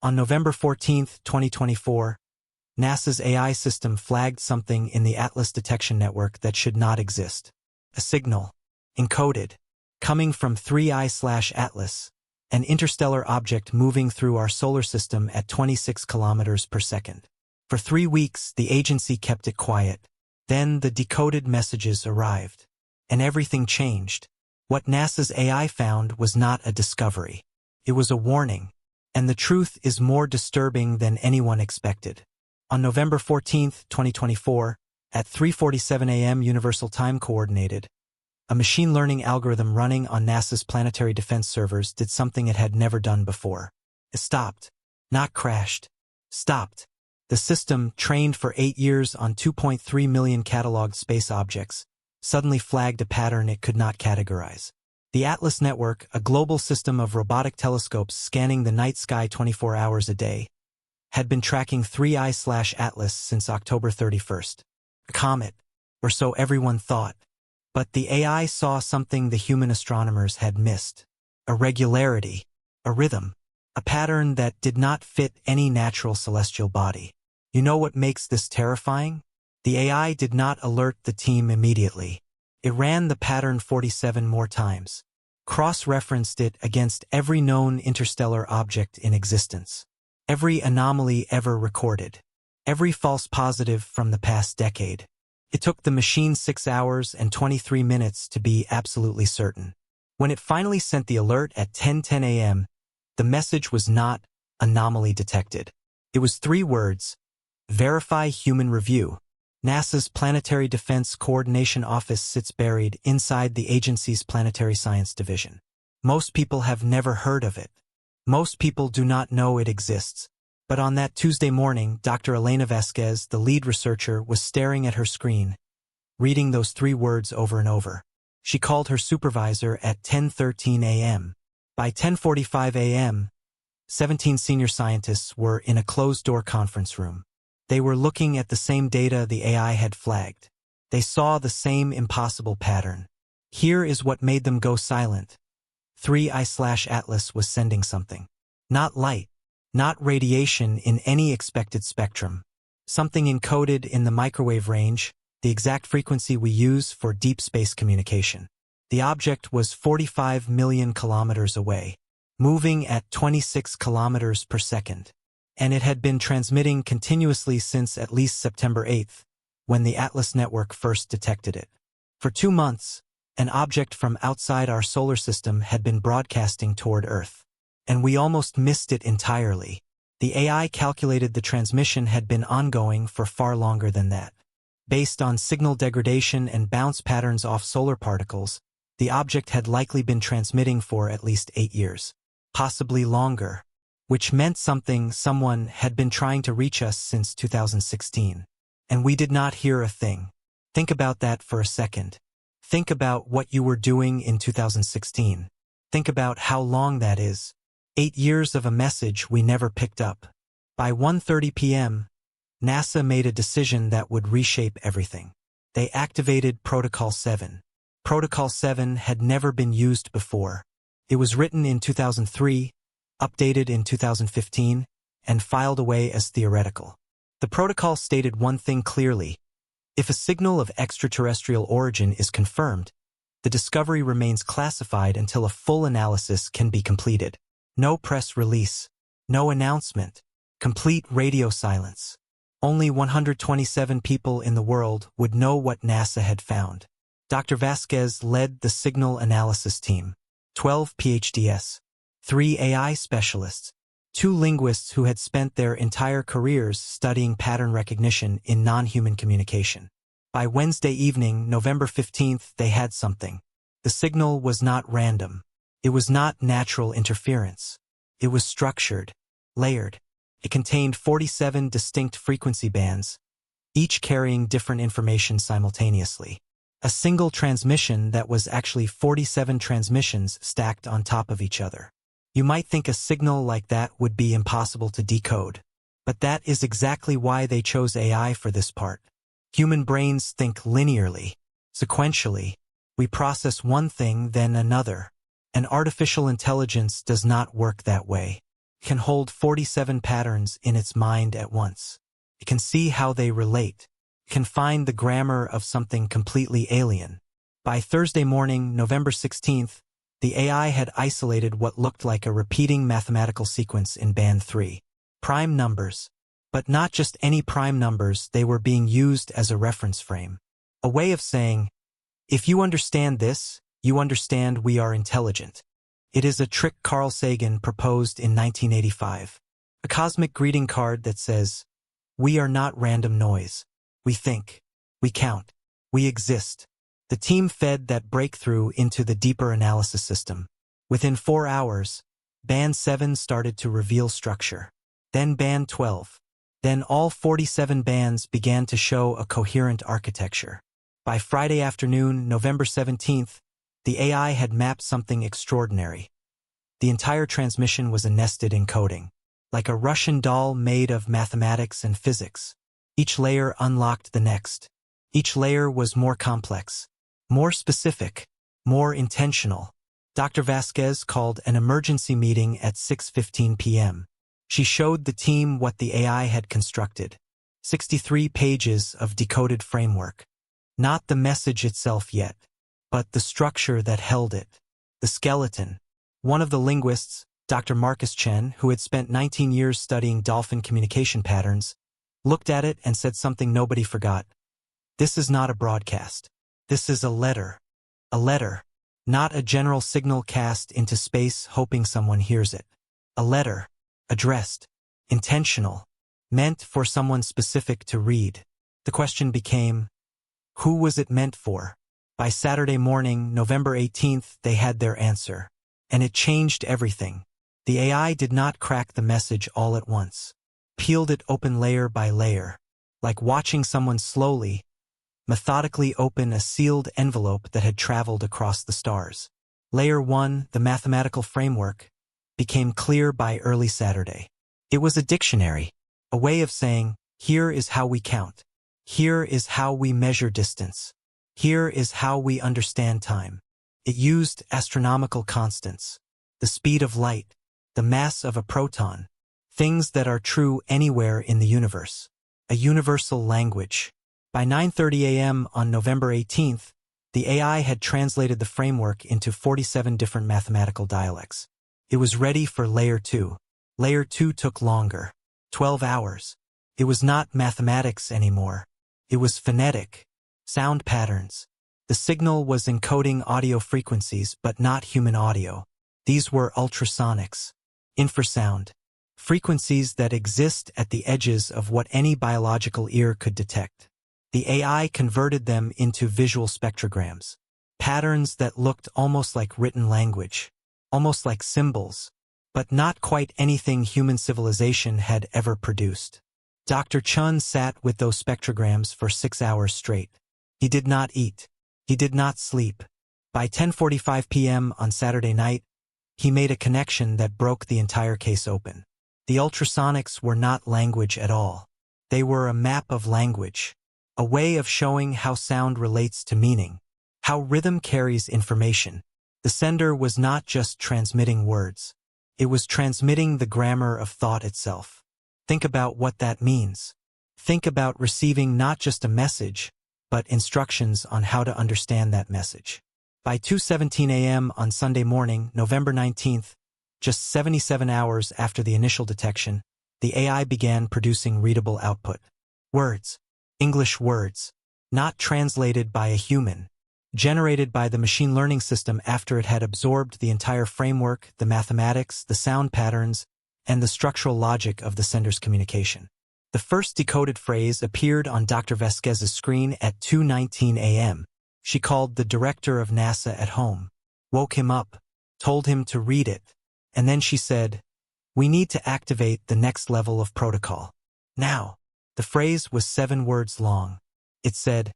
On November 14, 2024, NASA's AI system flagged something in the Atlas detection network that should not exist. A signal, encoded, coming from 3I/Atlas, an interstellar object moving through our solar system at 26 kilometers per second. For 3 weeks, the agency kept it quiet. Then the decoded messages arrived. And everything changed. What NASA's AI found was not a discovery. It was a warning. And the truth is more disturbing than anyone expected. On November 14, 2024, at 3:47 a.m. Universal Time Coordinated, a machine learning algorithm running on NASA's planetary defense servers did something it had never done before. It stopped. Not crashed. Stopped. The system, trained for 8 years on 2.3 million cataloged space objects, suddenly flagged a pattern it could not categorize. The Atlas network, a global system of robotic telescopes scanning the night sky 24 hours a day, had been tracking 3I/Atlas since October 31st. A comet, or so everyone thought. But the AI saw something the human astronomers had missed. A regularity, a rhythm, a pattern that did not fit any natural celestial body. You know what makes this terrifying? The AI did not alert the team immediately. It ran the pattern 47 more times, cross-referenced it against every known interstellar object in existence, every anomaly ever recorded, every false positive from the past decade. It took the machine 6 hours and 23 minutes to be absolutely certain. When it finally sent the alert at 10:10 a.m., the message was not anomaly detected. It was 3 words: verify human review. NASA's Planetary Defense Coordination Office sits buried inside the agency's Planetary Science Division. Most people have never heard of it. Most people do not know it exists. But on that Tuesday morning, Dr. Elena Vasquez, the lead researcher, was staring at her screen, reading those 3 words over and over. She called her supervisor at 10:13 a.m. By 10:45 a.m., 17 senior scientists were in a closed-door conference room. They were looking at the same data the AI had flagged. They saw the same impossible pattern. Here is what made them go silent. 3I/Atlas was sending something. Not light. Not radiation in any expected spectrum. Something encoded in the microwave range, the exact frequency we use for deep space communication. The object was 45 million kilometers away, moving at 26 kilometers per second. And it had been transmitting continuously since at least September 8th, when the Atlas network first detected it. For 2 months, an object from outside our solar system had been broadcasting toward Earth. And we almost missed it entirely. The AI calculated the transmission had been ongoing for far longer than that. Based on signal degradation and bounce patterns off solar particles, the object had likely been transmitting for at least 8 years, possibly longer, which meant someone had been trying to reach us since 2016. And we did not hear a thing. Think about that for a second. Think about what you were doing in 2016. Think about how long that is. 8 years of a message we never picked up. By 1:30 p.m., NASA made a decision that would reshape everything. They activated Protocol 7. Protocol 7 had never been used before. It was written in 2003, updated in 2015, and filed away as theoretical. The protocol stated one thing clearly: if a signal of extraterrestrial origin is confirmed, the discovery remains classified until a full analysis can be completed. No press release, no announcement, complete radio silence. Only 127 people in the world would know what NASA had found. Dr. Vasquez led the signal analysis team, 12 PhDs, 3 AI specialists, 2 linguists who had spent their entire careers studying pattern recognition in non-human communication. By Wednesday evening, November 15th, they had something. The signal was not random. It was not natural interference. It was structured, layered. It contained 47 distinct frequency bands, each carrying different information simultaneously. A single transmission that was actually 47 transmissions stacked on top of each other. You might think a signal like that would be impossible to decode, but that is exactly why they chose AI for this part. Human brains think linearly, sequentially. We process one thing, then another. And artificial intelligence does not work that way. It can hold 47 patterns in its mind at once. It can see how they relate. It can find the grammar of something completely alien. By Thursday morning, November 16th, the AI had isolated what looked like a repeating mathematical sequence in band 3. Prime numbers. But not just any prime numbers, they were being used as a reference frame. A way of saying, if you understand this, you understand we are intelligent. It is a trick Carl Sagan proposed in 1985. A cosmic greeting card that says, we are not random noise. We think. We count. We exist. The team fed that breakthrough into the deeper analysis system. Within 4 hours, Band 7 started to reveal structure. Then Band 12. Then all 47 bands began to show a coherent architecture. By Friday afternoon, November 17th, the AI had mapped something extraordinary. The entire transmission was a nested encoding, like a Russian doll made of mathematics and physics. Each layer unlocked the next. Each layer was more complex, more specific, more intentional. Dr. Vasquez called an emergency meeting at 6:15 p.m. She showed the team what the AI had constructed. 63 pages of decoded framework. Not the message itself yet, but the structure that held it. The skeleton. One of the linguists, Dr. Marcus Chen, who had spent 19 years studying dolphin communication patterns, looked at it and said something nobody forgot. This is not a broadcast. This is a letter. A letter. Not a general signal cast into space hoping someone hears it. A letter. Addressed. Intentional. Meant for someone specific to read. The question became, who was it meant for? By Saturday morning, November 18th, they had their answer. And it changed everything. The AI did not crack the message all at once. Peeled it open layer by layer. Like watching someone slowly, methodically open a sealed envelope that had traveled across the stars. Layer 1, the mathematical framework, became clear by early Saturday. It was a dictionary, a way of saying, here is how we count. Here is how we measure distance. Here is how we understand time. It used astronomical constants, the speed of light, the mass of a proton, things that are true anywhere in the universe. A universal language. By 9:30 a.m. on November 18th, the AI had translated the framework into 47 different mathematical dialects. It was ready for Layer 2. Layer 2 took longer. 12 hours. It was not mathematics anymore. It was phonetic. Sound patterns. The signal was encoding audio frequencies, but not human audio. These were ultrasonics. Infrasound. Frequencies that exist at the edges of what any biological ear could detect. The AI converted them into visual spectrograms. Patterns that looked almost like written language. Almost like symbols. But not quite anything human civilization had ever produced. Dr. Chun sat with those spectrograms for 6 hours straight. He did not eat. He did not sleep. By 10:45 p.m. on Saturday night, he made a connection that broke the entire case open. The ultrasonics were not language at all. They were a map of language. A way of showing how sound relates to meaning. How rhythm carries information. The sender was not just transmitting words. It was transmitting the grammar of thought itself. Think about what that means. Think about receiving not just a message, but instructions on how to understand that message. By 2:17 a.m. on Sunday morning, November 19th, just 77 hours after the initial detection, the AI began producing readable output. Words. English words. Not translated by a human. Generated by the machine learning system after it had absorbed the entire framework, the mathematics, the sound patterns, and the structural logic of the sender's communication. The first decoded phrase appeared on Dr. Vasquez's screen at 2:19 a.m. She called the director of NASA at home, woke him up, told him to read it, and then she said, "We need to activate the next level of protocol. Now." The phrase was 7 words long. It said,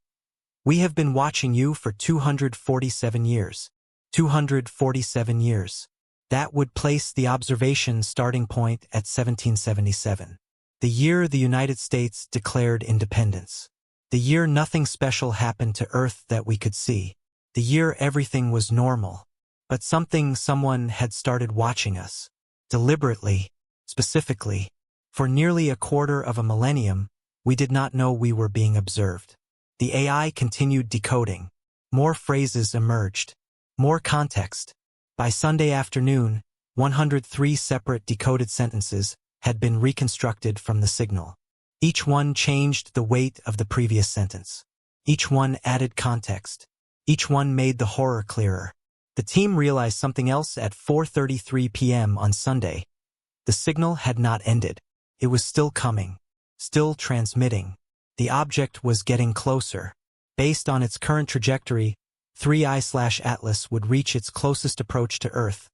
"We have been watching you for 247 years. 247 years. That would place the observation starting point at 1777. The year the United States declared independence. The year nothing special happened to Earth that we could see. The year everything was normal. But someone had started watching us. Deliberately. Specifically, for nearly a quarter of a millennium, we did not know we were being observed. The AI continued decoding. More phrases emerged. More context. By Sunday afternoon, 103 separate decoded sentences had been reconstructed from the signal. Each one changed the weight of the previous sentence. Each one added context. Each one made the horror clearer. The team realized something else at 4:33 p.m. on Sunday. The signal had not ended. It was still coming. Still transmitting. The object was getting closer. Based on its current trajectory, 3I/Atlas would reach its closest approach to Earth,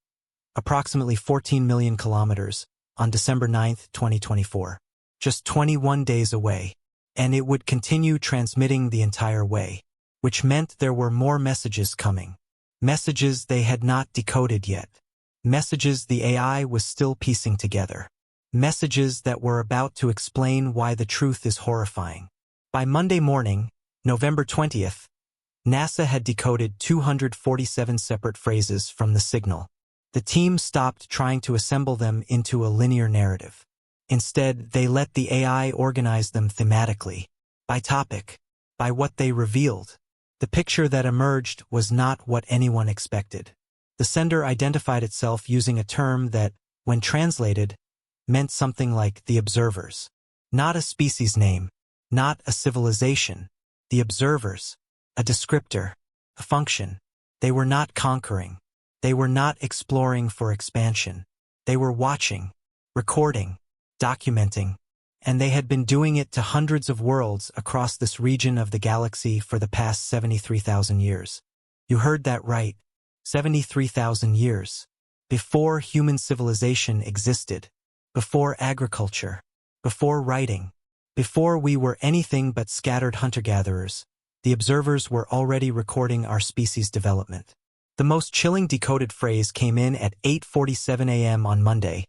approximately 14 million kilometers, on December 9, 2024. Just 21 days away. And it would continue transmitting the entire way, which meant there were more messages coming. Messages they had not decoded yet. Messages the AI was still piecing together. Messages that were about to explain why the truth is horrifying. By Monday morning, November 20th, NASA had decoded 247 separate phrases from the signal. The team stopped trying to assemble them into a linear narrative. Instead, they let the AI organize them thematically, by topic, by what they revealed. The picture that emerged was not what anyone expected. The sender identified itself using a term that, when translated, meant something like the observers. Not a species name, not a civilization. The observers, a descriptor, a function. They were not conquering. They were not exploring for expansion. They were watching, recording, documenting, and they had been doing it to hundreds of worlds across this region of the galaxy for the past 73,000 years. You heard that right, 73,000 years. Before human civilization existed, before agriculture, before writing, before we were anything but scattered hunter-gatherers, the observers were already recording our species' development. The most chilling decoded phrase came in at 8:47 a.m. on Monday.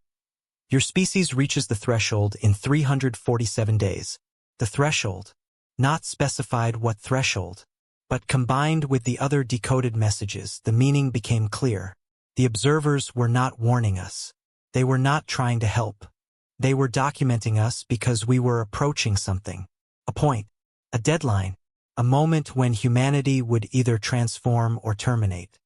Your species reaches the threshold in 347 days. The threshold. Not specified what threshold. But combined with the other decoded messages, the meaning became clear. The observers were not warning us. They were not trying to help. They were documenting us because we were approaching something. A point. A deadline. A moment when humanity would either transform or terminate.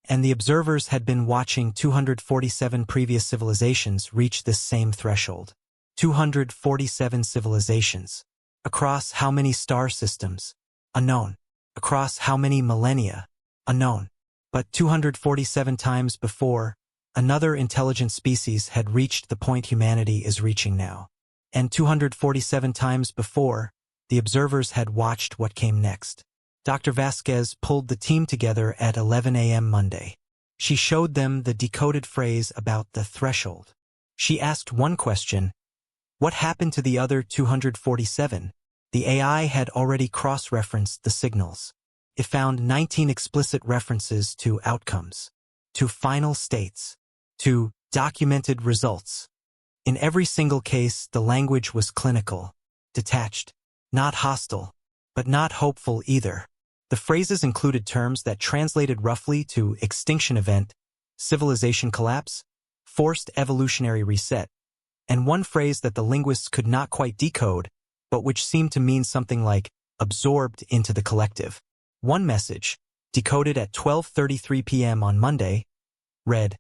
And the observers had been watching 247 previous civilizations reach this same threshold. 247 civilizations. Across how many star systems? Unknown. Across how many millennia? Unknown. But 247 times before, another intelligent species had reached the point humanity is reaching now. And 247 times before, the observers had watched what came next. Dr. Vasquez pulled the team together at 11 a.m. Monday. She showed them the decoded phrase about the threshold. She asked one question: what happened to the other 247? The AI had already cross-referenced the signals. It found 19 explicit references to outcomes, to final states, to documented results. In every single case, the language was clinical, detached, not hostile, but not hopeful either. The phrases included terms that translated roughly to extinction event, civilization collapse, forced evolutionary reset, and one phrase that the linguists could not quite decode, but which seemed to mean something like absorbed into the collective. One message, decoded at 12:33 p.m. on Monday, read,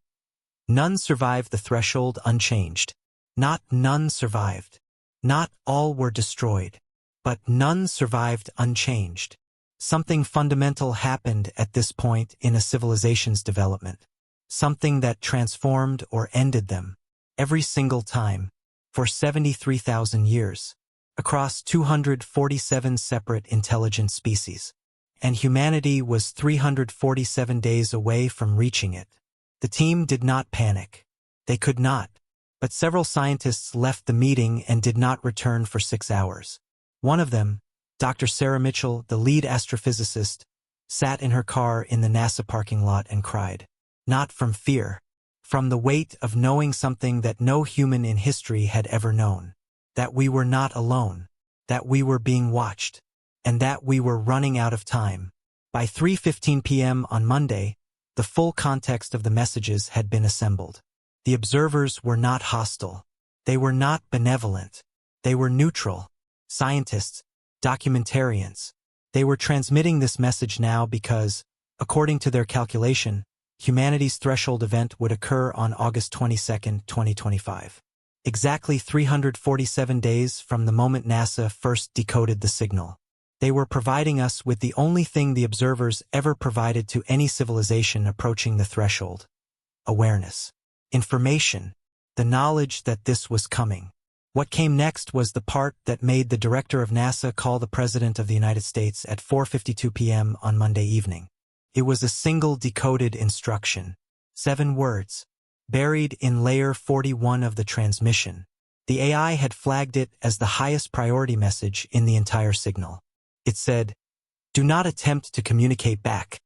"None survived the threshold unchanged. Not none survived. Not all were destroyed. But none survived unchanged." Something fundamental happened at this point in a civilization's development. Something that transformed or ended them. Every single time. For 73,000 years. Across 247 separate intelligent species. And humanity was 347 days away from reaching it. The team did not panic. They could not. But several scientists left the meeting and did not return for 6 hours. One of them, Dr. Sarah Mitchell, the lead astrophysicist, sat in her car in the NASA parking lot and cried. Not from fear. From the weight of knowing something that no human in history had ever known. That we were not alone. That we were being watched. And that we were running out of time. By 3:15 p.m. on Monday, the full context of the messages had been assembled. The observers were not hostile. They were not benevolent. They were neutral. Scientists, documentarians. They were transmitting this message now because, according to their calculation, humanity's threshold event would occur on August 22, 2025. Exactly 347 days from the moment NASA first decoded the signal. They were providing us with the only thing the observers ever provided to any civilization approaching the threshold: awareness, information, the knowledge that this was coming. What came next was the part that made the director of NASA call the President of the United States at 4:52 p.m. on Monday evening. It was a single decoded instruction. 7 words, buried in layer 41 of the transmission. The AI had flagged it as the highest priority message in the entire signal. It said, "Do not attempt to communicate back."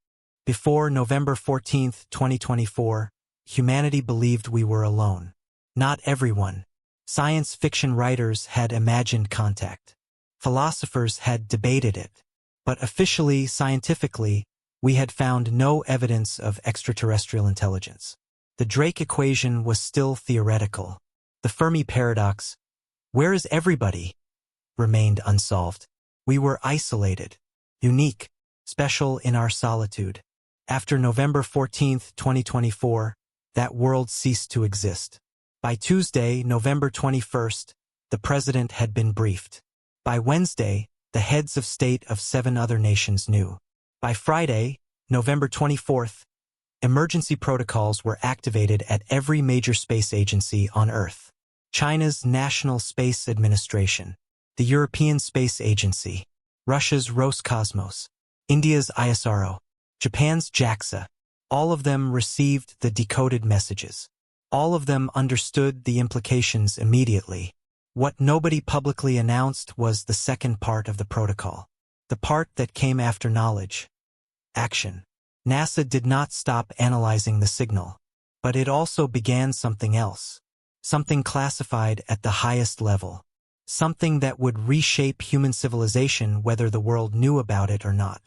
Before November 14, 2024, humanity believed we were alone. Not everyone. Science fiction writers had imagined contact. Philosophers had debated it. But officially, scientifically, we had found no evidence of extraterrestrial intelligence. The Drake equation was still theoretical. The Fermi paradox, "Where is everybody?" remained unsolved. We were isolated, unique, special in our solitude. After November 14, 2024, that world ceased to exist. By Tuesday, November 21st, the president had been briefed. By Wednesday, the heads of state of 7 other nations knew. By Friday, November 24th, emergency protocols were activated at every major space agency on Earth. China's National Space Administration, the European Space Agency, Russia's Roscosmos, India's ISRO, Japan's JAXA, all of them received the decoded messages. All of them understood the implications immediately. What nobody publicly announced was the second part of the protocol, the part that came after knowledge. Action. NASA did not stop analyzing the signal, but it also began something else, something classified at the highest level, something that would reshape human civilization whether the world knew about it or not.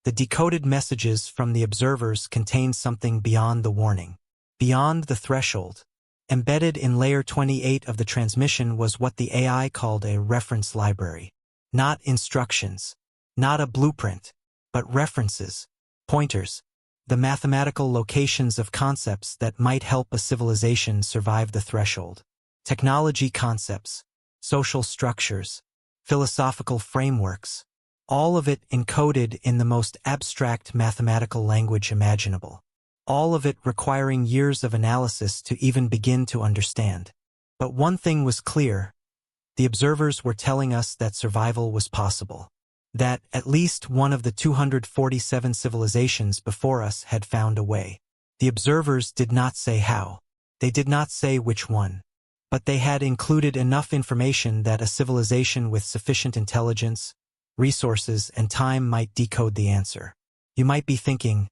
The decoded messages from the observers contained something beyond the warning, beyond the threshold. Embedded in layer 28 of the transmission was what the AI called a reference library. Not instructions, not a blueprint, but references, pointers, the mathematical locations of concepts that might help a civilization survive the threshold. Technology concepts, social structures, philosophical frameworks, all of it encoded in the most abstract mathematical language imaginable. All of it requiring years of analysis to even begin to understand. But one thing was clear: the observers were telling us that survival was possible. That at least one of the 247 civilizations before us had found a way. The observers did not say how. They did not say which one. But they had included enough information that a civilization with sufficient intelligence, resources, and time might decode the answer. You might be thinking,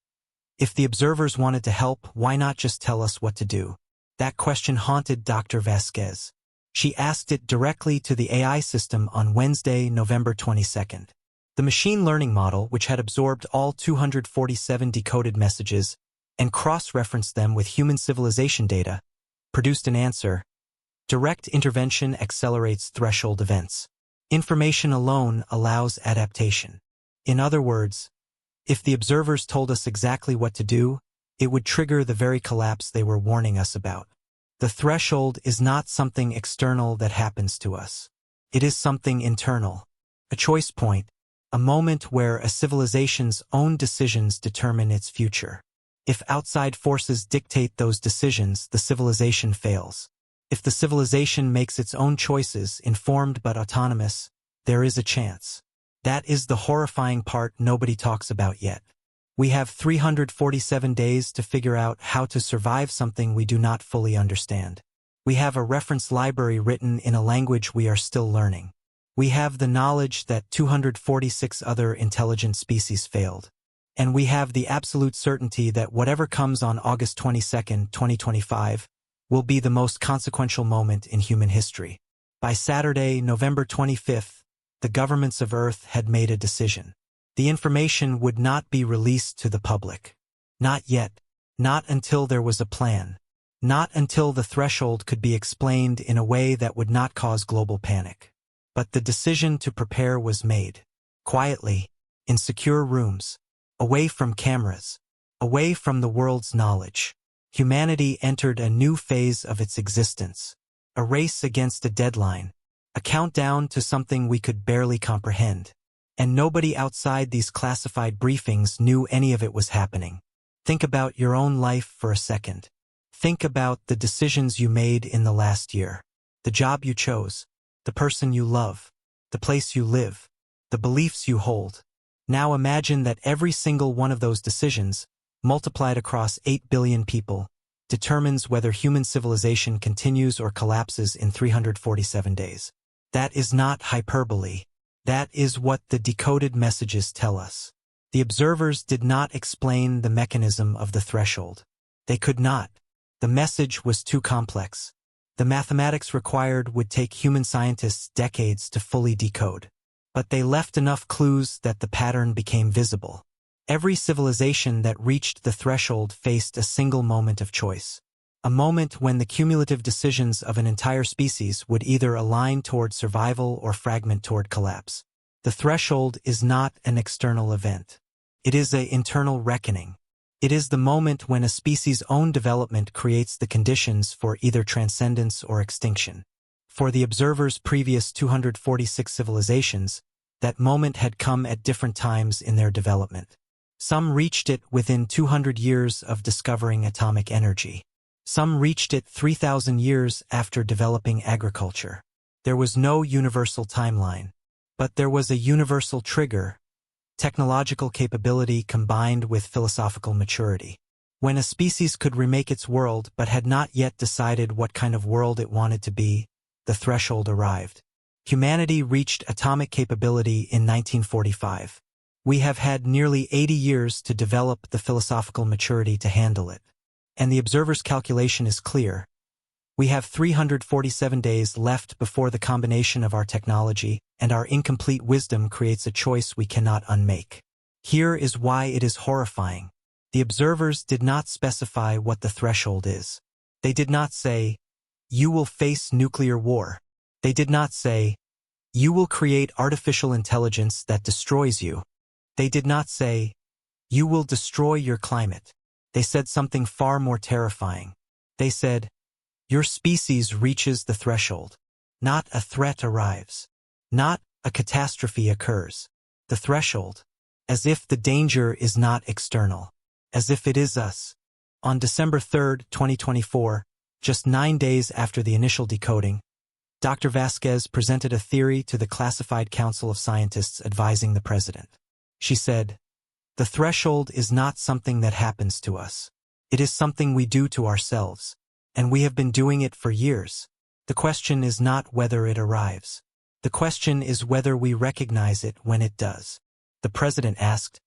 if the observers wanted to help, why not just tell us what to do? That question haunted Dr. Vasquez. She asked it directly to the AI system on Wednesday, November 22nd. The machine learning model, which had absorbed all 247 decoded messages and cross-referenced them with human civilization data, produced an answer: direct intervention accelerates threshold events. Information alone allows adaptation. In other words, if the observers told us exactly what to do, it would trigger the very collapse they were warning us about. The threshold is not something external that happens to us. It is something internal, a choice point, a moment where a civilization's own decisions determine its future. If outside forces dictate those decisions, the civilization fails. If the civilization makes its own choices, informed but autonomous, there is a chance. That is the horrifying part nobody talks about yet. We have 347 days to figure out how to survive something we do not fully understand. We have a reference library written in a language we are still learning. We have the knowledge that 246 other intelligent species failed. And we have the absolute certainty that whatever comes on August 22, 2025, will be the most consequential moment in human history. By Saturday, November 25th, the governments of Earth had made a decision. The information would not be released to the public. Not yet. Not until there was a plan. Not until the threshold could be explained in a way that would not cause global panic. But the decision to prepare was made. Quietly, in secure rooms, away from cameras, away from the world's knowledge. Humanity entered a new phase of its existence. A race against a deadline. A countdown to something we could barely comprehend. And nobody outside these classified briefings knew any of it was happening. Think about your own life for a second. Think about the decisions you made in the last year. The job you chose. The person you love. The place you live. The beliefs you hold. Now imagine that every single one of those decisions, multiplied across 8 billion people, determines whether human civilization continues or collapses in 347 days. That is not hyperbole. That is what the decoded messages tell us. The observers did not explain the mechanism of the threshold. They could not. The message was too complex. The mathematics required would take human scientists decades to fully decode. But they left enough clues that the pattern became visible. Every civilization that reached the threshold faced a single moment of choice. A moment when the cumulative decisions of an entire species would either align toward survival or fragment toward collapse. The threshold is not an external event. It is an internal reckoning. It is the moment when a species' own development creates the conditions for either transcendence or extinction. For the observers' previous 246 civilizations, that moment had come at different times in their development. Some reached it within 200 years of discovering atomic energy. Some reached it 3,000 years after developing agriculture. There was no universal timeline, but there was a universal trigger, technological capability combined with philosophical maturity. When a species could remake its world but had not yet decided what kind of world it wanted to be, the threshold arrived. Humanity reached atomic capability in 1945. We have had nearly 80 years to develop the philosophical maturity to handle it. And the observer's calculation is clear. We have 347 days left before the combination of our technology and our incomplete wisdom creates a choice we cannot unmake. Here is why it is horrifying. The observers did not specify what the threshold is. They did not say, "You will face nuclear war." They did not say, "You will create artificial intelligence that destroys you." They did not say, "You will destroy your climate." They said something far more terrifying. They said, "Your species reaches the threshold." Not a threat arrives. Not a catastrophe occurs. The threshold. As if the danger is not external. As if it is us. On December 3, 2024, just 9 days after the initial decoding, Dr. Vasquez presented a theory to the Classified Council of Scientists advising the president. She said, "The threshold is not something that happens to us. It is something we do to ourselves. And we have been doing it for years. The question is not whether it arrives. The question is whether we recognize it when it does." The president asked,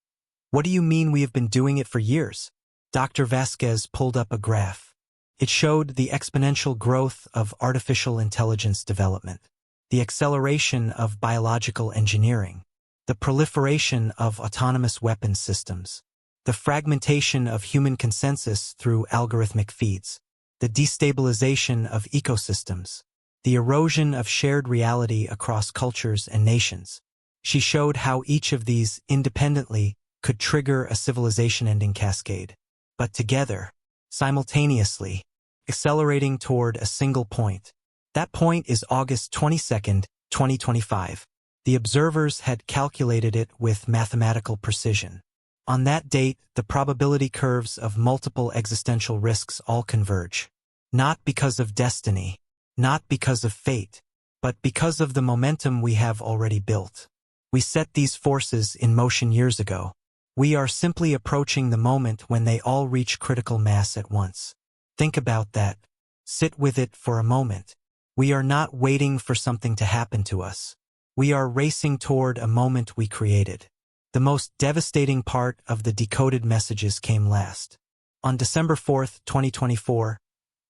"What do you mean we have been doing it for years?" Dr. Vasquez pulled up a graph. It showed the exponential growth of artificial intelligence development, the acceleration of biological engineering, the proliferation of autonomous weapons systems, the fragmentation of human consensus through algorithmic feeds, the destabilization of ecosystems, the erosion of shared reality across cultures and nations. She showed how each of these, independently, could trigger a civilization-ending cascade. But together, simultaneously, accelerating toward a single point. That point is August 22, 2025. The observers had calculated it with mathematical precision. On that date, the probability curves of multiple existential risks all converge. Not because of destiny, not because of fate, but because of the momentum we have already built. We set these forces in motion years ago. We are simply approaching the moment when they all reach critical mass at once. Think about that. Sit with it for a moment. We are not waiting for something to happen to us. We are racing toward a moment we created. The most devastating part of the decoded messages came last. On December 4, 2024,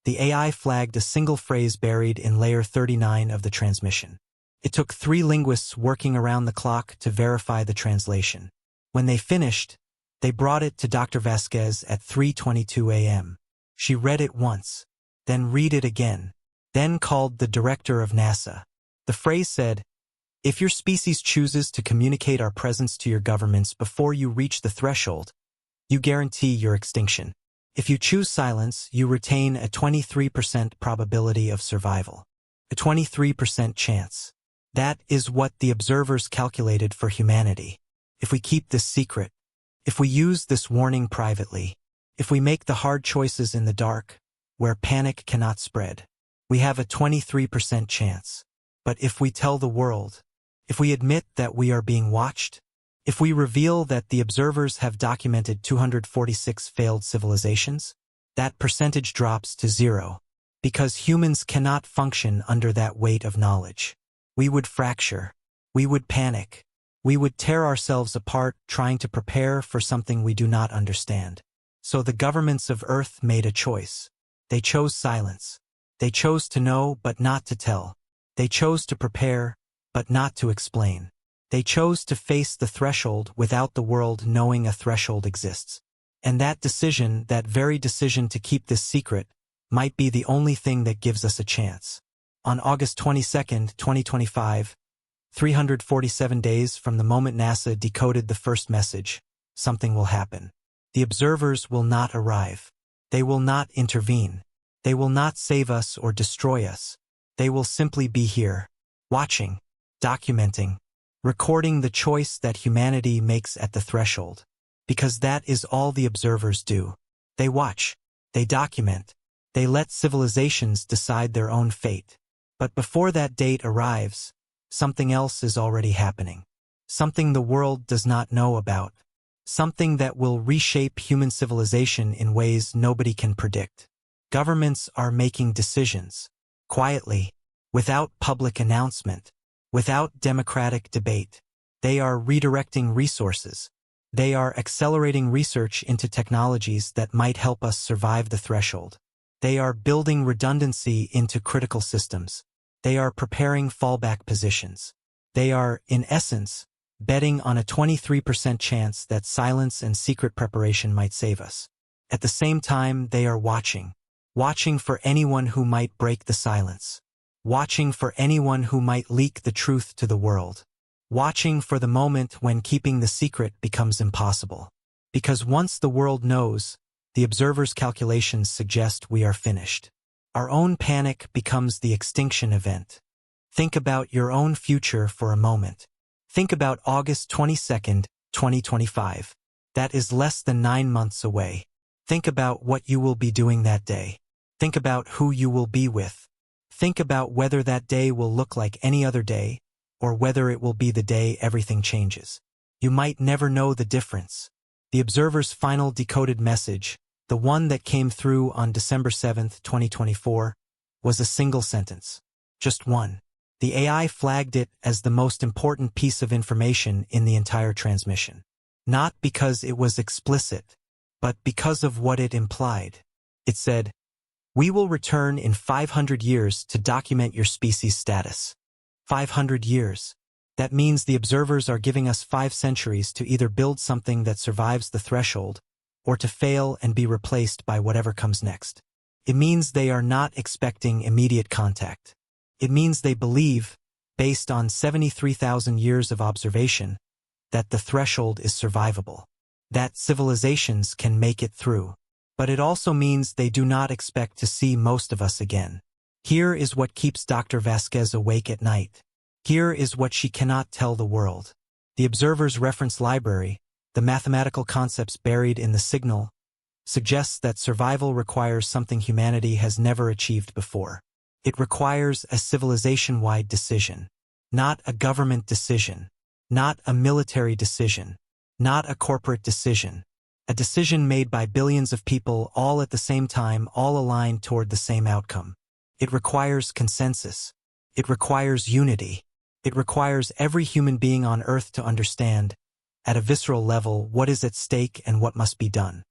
the AI flagged a single phrase buried in layer 39 of the transmission. It took 3 linguists working around the clock to verify the translation. When they finished, they brought it to Dr. Vasquez at 3:22 a.m. She read it once. then read it again. Then called the director of NASA. The phrase said, "If your species chooses to communicate our presence to your governments before you reach the threshold, you guarantee your extinction. If you choose silence, you retain a 23% probability of survival. A 23% chance. That is what the observers calculated for humanity. If we keep this secret, if we use this warning privately, if we make the hard choices in the dark, where panic cannot spread, we have a 23% chance. But if we tell the world, if we admit that we are being watched, if we reveal that the observers have documented 246 failed civilizations, that percentage drops to 0, because humans cannot function under that weight of knowledge. We would fracture. We would panic. We would tear ourselves apart trying to prepare for something we do not understand. So the governments of Earth made a choice. They chose silence. They chose to know but not to tell. They chose to prepare but not to explain. They chose to face the threshold without the world knowing a threshold exists. And that decision, that very decision to keep this secret, might be the only thing that gives us a chance. On August 22, 2025, 347 days from the moment NASA decoded the first message, something will happen. The observers will not arrive. They will not intervene. They will not save us or destroy us. They will simply be here, watching, documenting, recording the choice that humanity makes at the threshold. Because that is all the observers do. They watch. They document. They let civilizations decide their own fate. But before that date arrives, something else is already happening. Something the world does not know about. Something that will reshape human civilization in ways nobody can predict. Governments are making decisions, quietly, without public announcement, without democratic debate. They are redirecting resources. They are accelerating research into technologies that might help us survive the threshold. They are building redundancy into critical systems. They are preparing fallback positions. They are, in essence, betting on a 23% chance that silence and secret preparation might save us. At the same time, they are watching for anyone who might break the silence, watching for anyone who might leak the truth to the world, watching for the moment when keeping the secret becomes impossible. Because once the world knows, the observers' calculations suggest we are finished. Our own panic becomes the extinction event. Think about your own future for a moment. Think about August 22, 2025. That is less than 9 months away. Think about what you will be doing that day. Think about who you will be with. Think about whether that day will look like any other day, or whether it will be the day everything changes. You might never know the difference. The observer's final decoded message, the one that came through on December 7, 2024, was a single sentence. Just one. The AI flagged it as the most important piece of information in the entire transmission. Not because it was explicit, but because of what it implied. It said, "We will return in 500 years to document your species' status." 500 years. That means the observers are giving us 5 centuries to either build something that survives the threshold, or to fail and be replaced by whatever comes next. It means they are not expecting immediate contact. It means they believe, based on 73,000 years of observation, that the threshold is survivable, that civilizations can make it through. But it also means they do not expect to see most of us again. Here is what keeps Dr. Vasquez awake at night. Here is what she cannot tell the world. The observer's reference library, the mathematical concepts buried in the signal, suggests that survival requires something humanity has never achieved before. It requires a civilization-wide decision, not a government decision, not a military decision, not a corporate decision, a decision made by billions of people all at the same time, all aligned toward the same outcome. It requires consensus. It requires unity. It requires every human being on Earth to understand, at a visceral level, what is at stake and what must be done.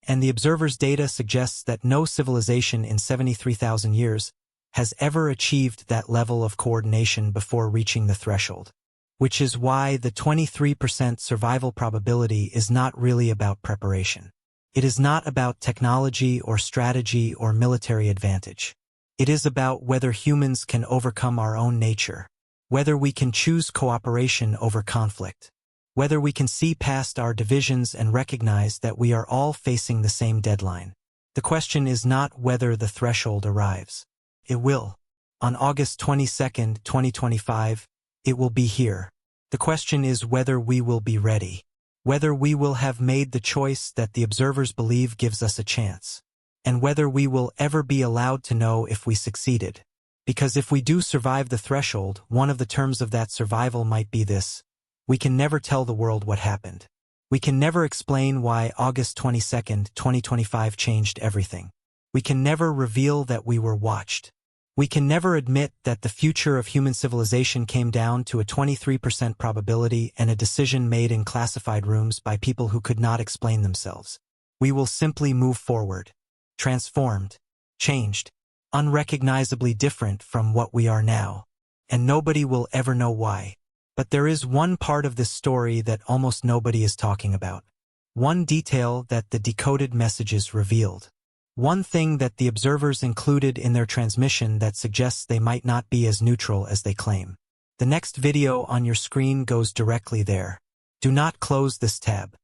And the observer's data suggests that no civilization in 73,000 years has ever achieved that level of coordination before reaching the threshold. Which is why the 23% survival probability is not really about preparation. It is not about technology or strategy or military advantage. It is about whether humans can overcome our own nature, whether we can choose cooperation over conflict, whether we can see past our divisions and recognize that we are all facing the same deadline. The question is not whether the threshold arrives. It will. On August 22, 2025, it will be here. The question is whether we will be ready, whether we will have made the choice that the observers believe gives us a chance, and whether we will ever be allowed to know if we succeeded. Because if we do survive the threshold, one of the terms of that survival might be this: we can never tell the world what happened. We can never explain why August 22, 2025 changed everything. We can never reveal that we were watched. We can never admit that the future of human civilization came down to a 23% probability and a decision made in classified rooms by people who could not explain themselves. We will simply move forward, transformed, changed, unrecognizably different from what we are now, and nobody will ever know why. But there is one part of this story that almost nobody is talking about. One detail that the decoded messages revealed. One thing that the observers included in their transmission that suggests they might not be as neutral as they claim. The next video on your screen goes directly there. Do not close this tab.